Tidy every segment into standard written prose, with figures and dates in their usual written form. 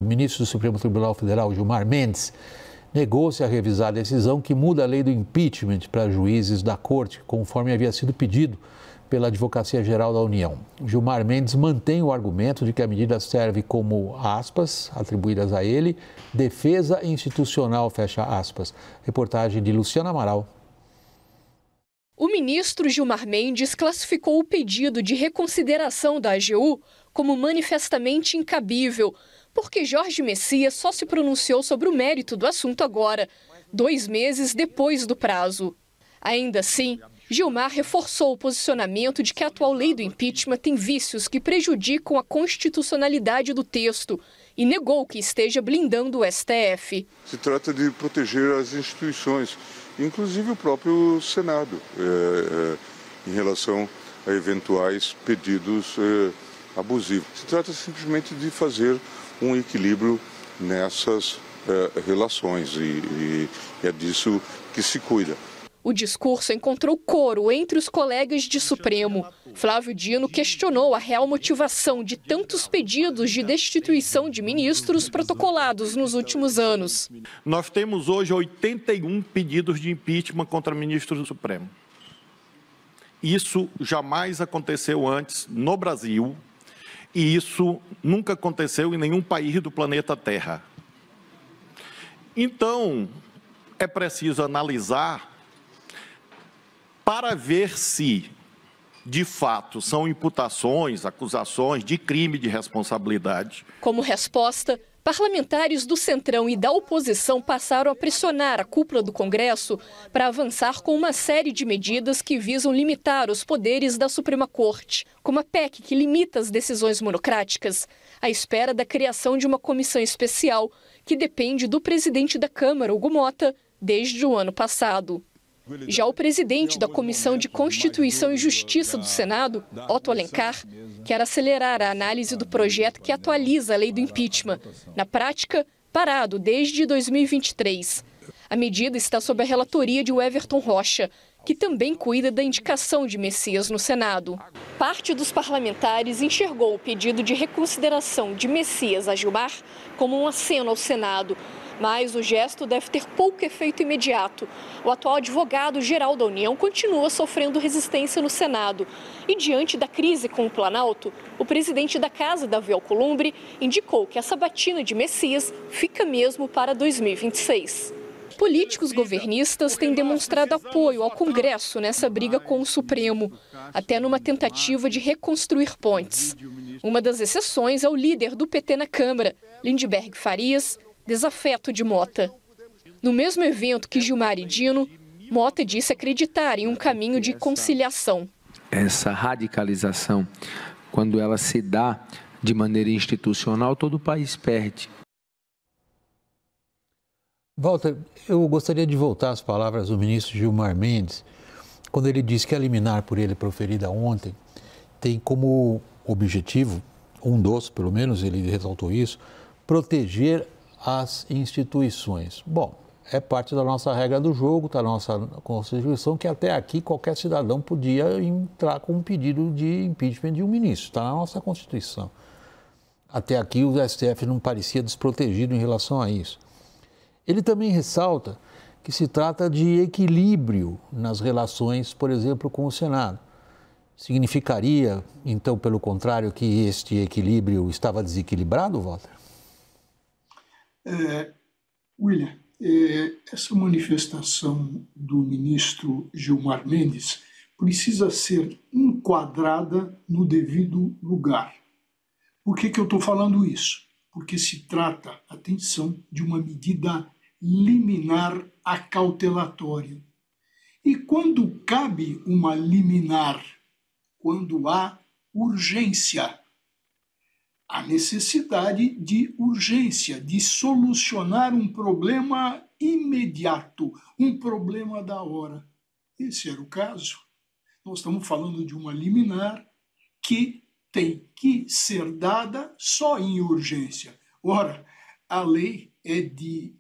ministro do Supremo Tribunal Federal, Gilmar Mendes, negou-se a revisar a decisão que muda a lei do impeachment para juízes da Corte, conforme havia sido pedido pela Advocacia Geral da União. Gilmar Mendes mantém o argumento de que a medida serve como, aspas, atribuídas a ele, defesa institucional, fecha aspas. Reportagem de Luciana Amaral. O ministro Gilmar Mendes classificou o pedido de reconsideração da AGU como manifestamente incabível, porque Jorge Messias só se pronunciou sobre o mérito do assunto agora, 2 meses depois do prazo. Ainda assim, Gilmar reforçou o posicionamento de que a atual lei do impeachment tem vícios que prejudicam a constitucionalidade do texto e negou que esteja blindando o STF. Se trata de proteger as instituições, inclusive o próprio Senado, em relação a eventuais pedidos abusivos. Se trata simplesmente de fazer um equilíbrio nessas relações e é disso que se cuida. O discurso encontrou coro entre os colegas de Supremo. Flávio Dino questionou a real motivação de tantos pedidos de destituição de ministros protocolados nos últimos anos. Nós temos hoje 81 pedidos de impeachment contra ministros do Supremo. Isso jamais aconteceu antes no Brasil e isso nunca aconteceu em nenhum país do planeta Terra. Então, é preciso analisar para ver se, de fato, são imputações, acusações de crime de responsabilidade. Como resposta, parlamentares do Centrão e da oposição passaram a pressionar a cúpula do Congresso para avançar com uma série de medidas que visam limitar os poderes da Suprema Corte, como a PEC que limita as decisões monocráticas, à espera da criação de uma comissão especial que depende do presidente da Câmara, Hugo Mota, desde o ano passado. Já o presidente da Comissão de Constituição e Justiça do Senado, Otto Alencar, quer acelerar a análise do projeto que atualiza a lei do impeachment, na prática, parado desde 2023. A medida está sob a relatoria de Everton Rocha, que também cuida da indicação de Messias no Senado. Parte dos parlamentares enxergou o pedido de reconsideração de Messias a Gilmar como um aceno ao Senado, mas o gesto deve ter pouco efeito imediato. O atual advogado-geral da União continua sofrendo resistência no Senado. E diante da crise com o Planalto, o presidente da Casa, Davi Alcolumbre, indicou que a sabatina de Messias fica mesmo para 2026. Políticos governistas têm demonstrado apoio ao Congresso nessa briga com o Supremo, até numa tentativa de reconstruir pontes. Uma das exceções é o líder do PT na Câmara, Lindeberg Farias, desafeto de Mota. No mesmo evento que Gilmar e Dino, Mota disse acreditar em um caminho de conciliação. Essa radicalização, quando ela se dá de maneira institucional, todo o país perde. Walter, eu gostaria de voltar às palavras do ministro Gilmar Mendes, quando ele disse que a liminar por ele proferida ontem tem como objetivo, pelo menos ele ressaltou isso, proteger as instituições. Bom, é parte da nossa regra do jogo, está na nossa Constituição, que até aqui qualquer cidadão podia entrar com um pedido de impeachment de um ministro, está na nossa Constituição. Até aqui o STF não parecia desprotegido em relação a isso. Ele também ressalta que se trata de equilíbrio nas relações, por exemplo, com o Senado. Significaria, então, pelo contrário, que este equilíbrio estava desequilibrado, Walter? William, essa manifestação do ministro Gilmar Mendes precisa ser enquadrada no devido lugar. Por que eu estou falando isso? Porque se trata, atenção, de uma medida liminar acautelatória. E quando cabe uma liminar? Quando há urgência. A necessidade de urgência, de solucionar um problema imediato, um problema da hora. Esse era o caso. Nós estamos falando de uma liminar que tem que ser dada só em urgência. Ora, a lei é de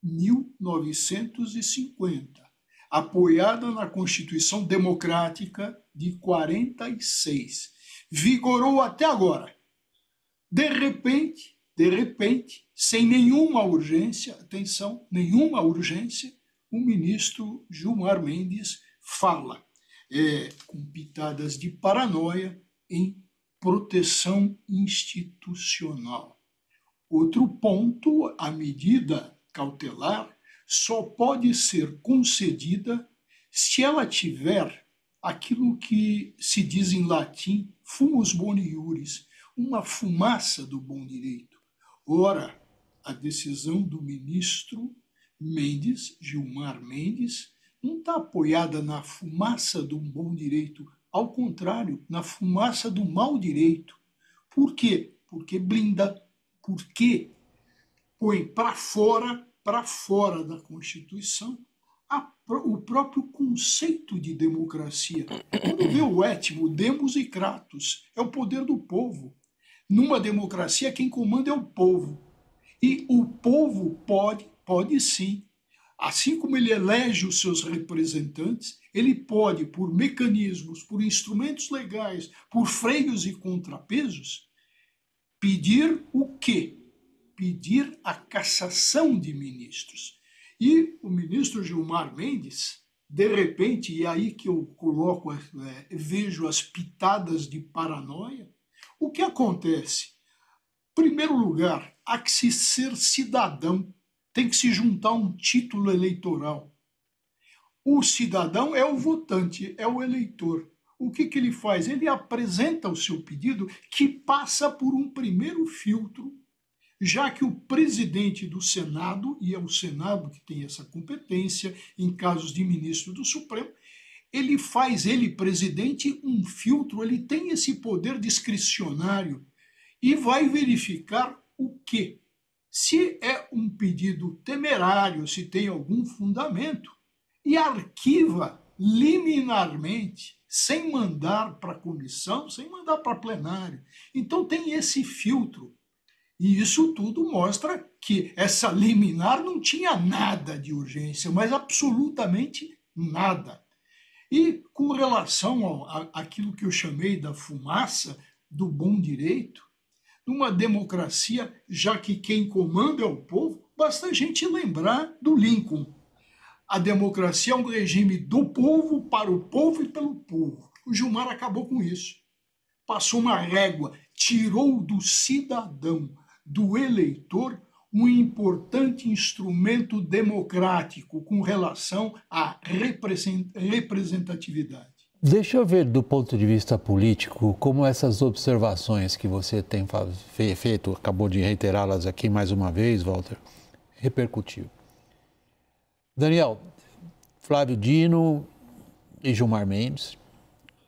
1950, apoiada na Constituição Democrática de 46. Vigorou até agora. De repente, sem nenhuma urgência, atenção, nenhuma urgência, o ministro Gilmar Mendes fala, com pitadas de paranoia, em proteção institucional. Outro ponto, a medida cautelar só pode ser concedida se ela tiver aquilo que se diz em latim fumus boni iuris, uma fumaça do bom direito. Ora, a decisão do ministro Mendes, Gilmar Mendes, não está apoiada na fumaça do bom direito, ao contrário, na fumaça do mau direito. Por quê? Porque blinda, porque põe para fora da Constituição o próprio conceito de democracia. Quando vê o étimo, demos e kratos, é o poder do povo. Numa democracia, quem comanda é o povo. E o povo pode sim, assim como ele elege os seus representantes, ele pode, por mecanismos, por instrumentos legais, por freios e contrapesos, pedir o quê? Pedir a cassação de ministros. E o ministro Gilmar Mendes, de repente, e aí que eu coloco, vejo as pitadas de paranoia, o que acontece? Em primeiro lugar, há que se ser cidadão, tem que se juntar um título eleitoral. O cidadão é o votante, é o eleitor. O que ele faz? Ele apresenta o seu pedido, que passa por um primeiro filtro, já que o presidente do Senado, e é o Senado que tem essa competência em casos de ministro do Supremo, ele faz, presidente, um filtro, ele tem esse poder discricionário e vai verificar o quê? Se é um pedido temerário, se tem algum fundamento, e arquiva liminarmente, sem mandar para a comissão, sem mandar para plenário. Então tem esse filtro. E isso tudo mostra que essa liminar não tinha nada de urgência, mas absolutamente nada. E com relação àquilo que eu chamei da fumaça do bom direito, numa democracia, já que quem comanda é o povo, basta a gente lembrar do Lincoln. A democracia é um regime do povo, para o povo e pelo povo. O Gilmar acabou com isso. Passou uma régua, tirou do cidadão, do eleitor, um importante instrumento democrático com relação à representatividade. Deixa eu ver, do ponto de vista político, como essas observações que você tem feito, acabou de reiterá-las aqui mais uma vez, Walter, repercutiu. Daniel, Flávio Dino e Gilmar Mendes,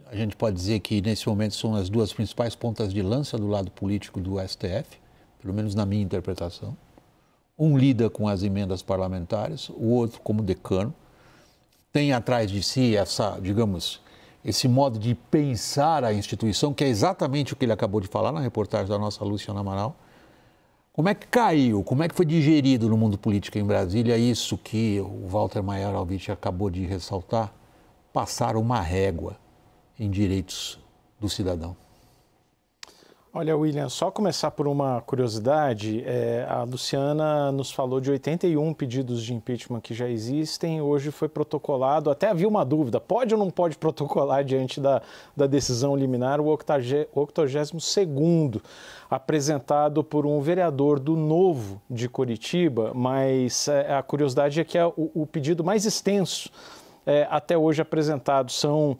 a gente pode dizer que nesse momento são as duas principais pontas de lança do lado político do STF, pelo menos na minha interpretação. Um lida com as emendas parlamentares, o outro como decano, tem atrás de si essa, digamos, esse modo de pensar a instituição, que é exatamente o que ele acabou de falar na reportagem da nossa Luciana Amaral. Como é que caiu, como é que foi digerido no mundo político em Brasília isso que o Walter Maior-Alviti acabou de ressaltar, passar uma régua em direitos do cidadão? Olha, William, só começar por uma curiosidade, a Luciana nos falou de 81 pedidos de impeachment que já existem, hoje foi protocolado, até havia uma dúvida, pode ou não pode protocolar diante da decisão liminar o 82º, apresentado por um vereador do Novo de Curitiba, mas a curiosidade é que é o pedido mais extenso até hoje apresentado, são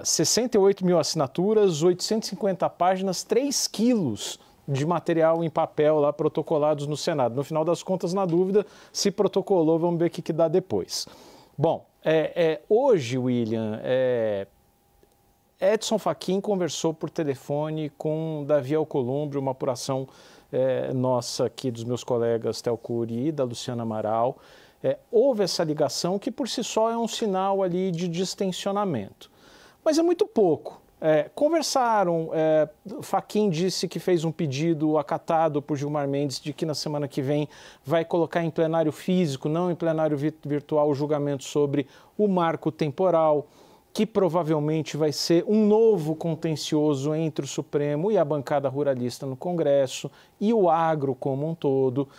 68 mil assinaturas, 850 páginas, 3 quilos de material em papel lá protocolados no Senado. No final das contas, na dúvida, se protocolou, vamos ver o que dá depois. Bom, hoje, William, Edson Fachin conversou por telefone com Davi Alcolumbre, uma apuração nossa aqui dos meus colegas Théo Cury e da Luciana Amaral. Houve essa ligação que por si só é um sinal ali de distensionamento. Mas é muito pouco. Conversaram, Fachin disse que fez um pedido acatado por Gilmar Mendes de que na semana que vem vai colocar em plenário físico, não em plenário virtual, o julgamento sobre o marco temporal. que provavelmente vai ser um novo contencioso entre o Supremo e a bancada ruralista no Congresso e o agro como um todo.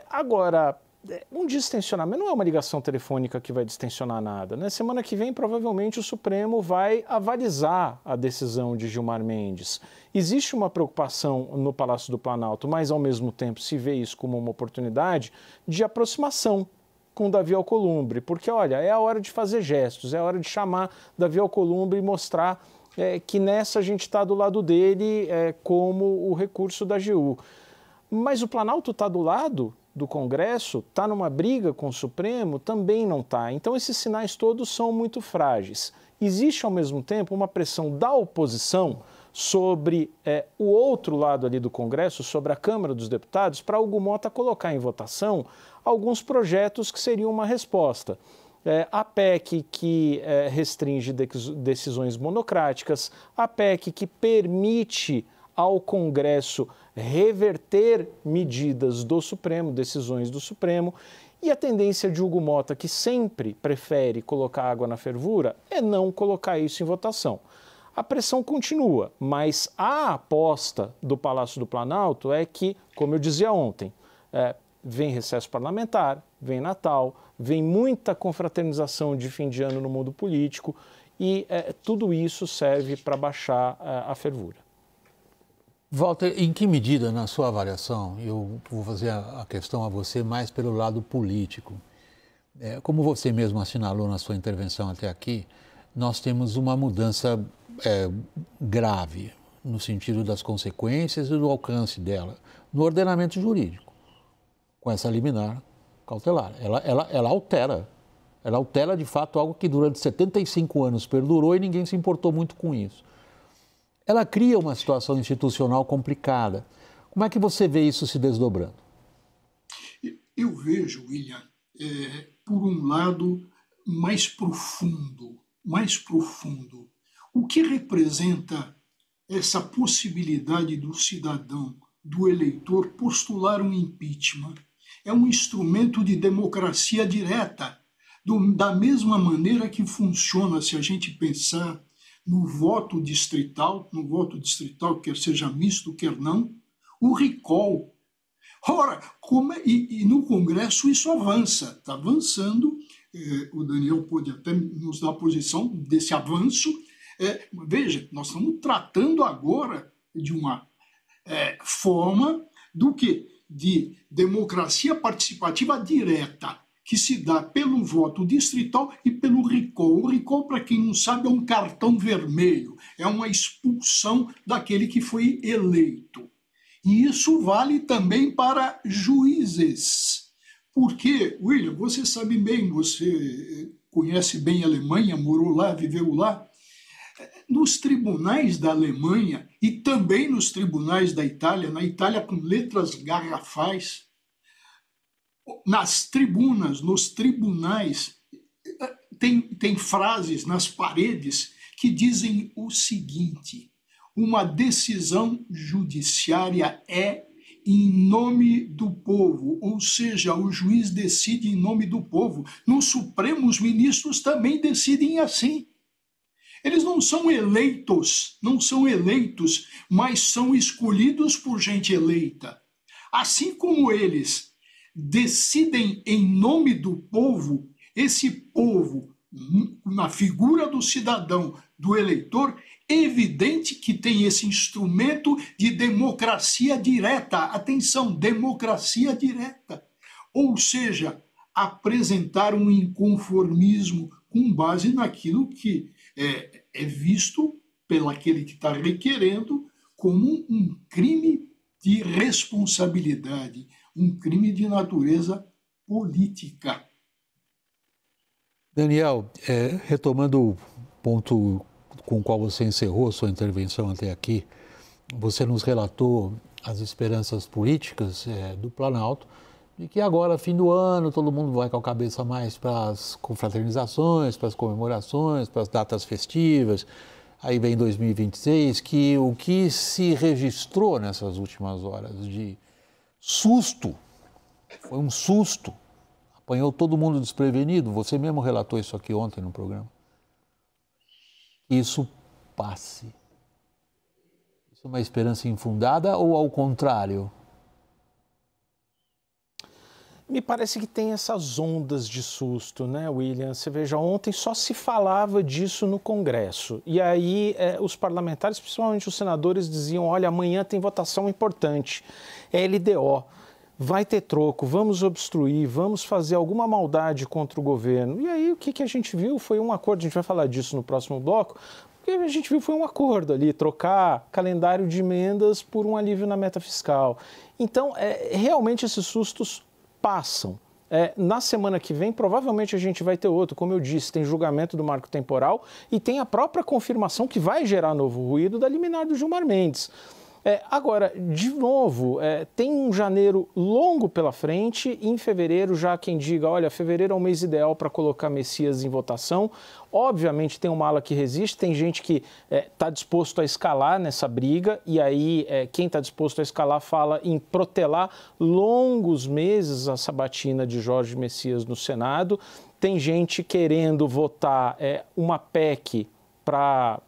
Agora, um distensionamento não é uma ligação telefônica que vai distensionar nada, né? Semana que vem, provavelmente, o Supremo vai avalizar a decisão de Gilmar Mendes. Existe uma preocupação no Palácio do Planalto, mas, ao mesmo tempo, se vê isso como uma oportunidade de aproximação com Davi Alcolumbre, porque, olha, é a hora de fazer gestos, é a hora de chamar Davi Alcolumbre e mostrar que nessa a gente está do lado dele como o recurso da AGU. Mas o Planalto está do lado do Congresso, está numa briga com o Supremo, também não está. Então esses sinais todos são muito frágeis. Existe, ao mesmo tempo, uma pressão da oposição sobre o outro lado ali do Congresso, sobre a Câmara dos Deputados, para Hugo Mota colocar em votação alguns projetos que seriam uma resposta. A PEC que restringe decisões monocráticas, a PEC que permite ao Congresso reverter medidas do Supremo, decisões do Supremo, e a tendência de Hugo Mota, que sempre prefere colocar água na fervura, é não colocar isso em votação. A pressão continua, mas a aposta do Palácio do Planalto é que, como eu dizia ontem, vem recesso parlamentar, vem Natal, vem muita confraternização de fim de ano no mundo político e tudo isso serve para baixar a fervura. Walter, em que medida, na sua avaliação, eu vou fazer a questão a você mais pelo lado político, como você mesmo assinalou na sua intervenção até aqui, nós temos uma mudança grave no sentido das consequências e do alcance dela no ordenamento jurídico, com essa liminar cautelar. Ela altera de fato algo que durante 75 anos perdurou e ninguém se importou muito com isso. Ela cria uma situação institucional complicada. Como é que você vê isso se desdobrando? Eu vejo, William, por um lado mais profundo. O que representa essa possibilidade do cidadão, do eleitor, postular um impeachment? É um instrumento de democracia direta, da mesma maneira que funciona, se a gente pensar no voto distrital, quer seja misto, quer não, o recall. Ora, e no Congresso isso avança, está avançando, o Daniel pode até nos dar a posição desse avanço. Veja, nós estamos tratando agora de uma forma do quê? De democracia participativa direta, que se dá pelo voto distrital e pelo recall. O recall, para quem não sabe, é um cartão vermelho, é uma expulsão daquele que foi eleito. E isso vale também para juízes. Porque, William, você sabe bem, você conhece bem a Alemanha, morou lá, viveu lá. Nos tribunais da Alemanha e também nos tribunais da Itália, na Itália com letras garrafais, nas tribunas, nos tribunais, tem frases nas paredes que dizem o seguinte: uma decisão judiciária é em nome do povo, ou seja, o juiz decide em nome do povo. No Supremo, os ministros também decidem assim. Eles não são eleitos, mas são escolhidos por gente eleita. Assim como eles decidem em nome do povo, esse povo, na figura do cidadão, do eleitor, é evidente que tem esse instrumento de democracia direta. Atenção, democracia direta. Ou seja, apresentar um inconformismo com base naquilo que é visto pelo aquele que está requerendo como um crime de responsabilidade, um crime de natureza política. Daniel, retomando o ponto com o qual você encerrou sua intervenção até aqui, você nos relatou as esperanças políticas do Planalto, de que agora, fim do ano, todo mundo vai com a cabeça mais para as confraternizações, para as comemorações, para as datas festivas. Aí vem 2026, que o que se registrou nessas últimas horas de susto, foi um susto, apanhou todo mundo desprevenido. Você mesmo relatou isso aqui ontem no programa. isso passe. Isso é uma esperança infundada ou ao contrário? Me parece que tem essas ondas de susto, né, William? Você veja, ontem só se falava disso no Congresso. E aí os parlamentares, principalmente os senadores, diziam, olha, amanhã tem votação importante, é LDO, vai ter troco, vamos obstruir, vamos fazer alguma maldade contra o governo. E aí o que a gente viu foi um acordo, a gente vai falar disso no próximo bloco, o que a gente viu foi um acordo ali, trocar calendário de emendas por um alívio na meta fiscal. Então, realmente esses sustos passam. Na semana que vem, provavelmente a gente vai ter outro. Como eu disse, tem julgamento do marco temporal e tem a própria confirmação que vai gerar novo ruído da liminar do Gilmar Mendes. Agora, de novo, tem um janeiro longo pela frente. Em fevereiro, já quem diga, olha, fevereiro é o mês ideal para colocar Messias em votação. Obviamente tem uma ala que resiste, tem gente que está disposto a escalar nessa briga, e aí quem está disposto a escalar fala em protelar longos meses a sabatina de Jorge Messias no Senado. Tem gente querendo votar uma PEC para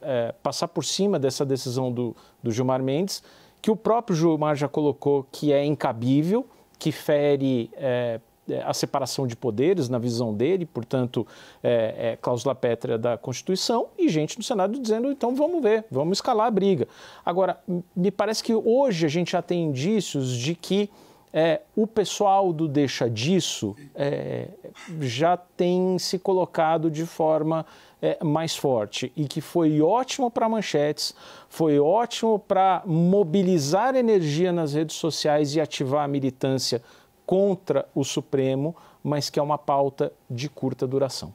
passar por cima dessa decisão do Gilmar Mendes, que o próprio Gilmar já colocou que é incabível, que fere a separação de poderes na visão dele, portanto, cláusula pétrea da Constituição, e gente no Senado dizendo, então vamos ver, vamos escalar a briga. Agora, me parece que hoje a gente já tem indícios de que o pessoal do Deixa Disso já tem se colocado de forma mais forte, e que foi ótimo para manchetes, foi ótimo para mobilizar energia nas redes sociais e ativar a militância contra o Supremo, mas que é uma pauta de curta duração.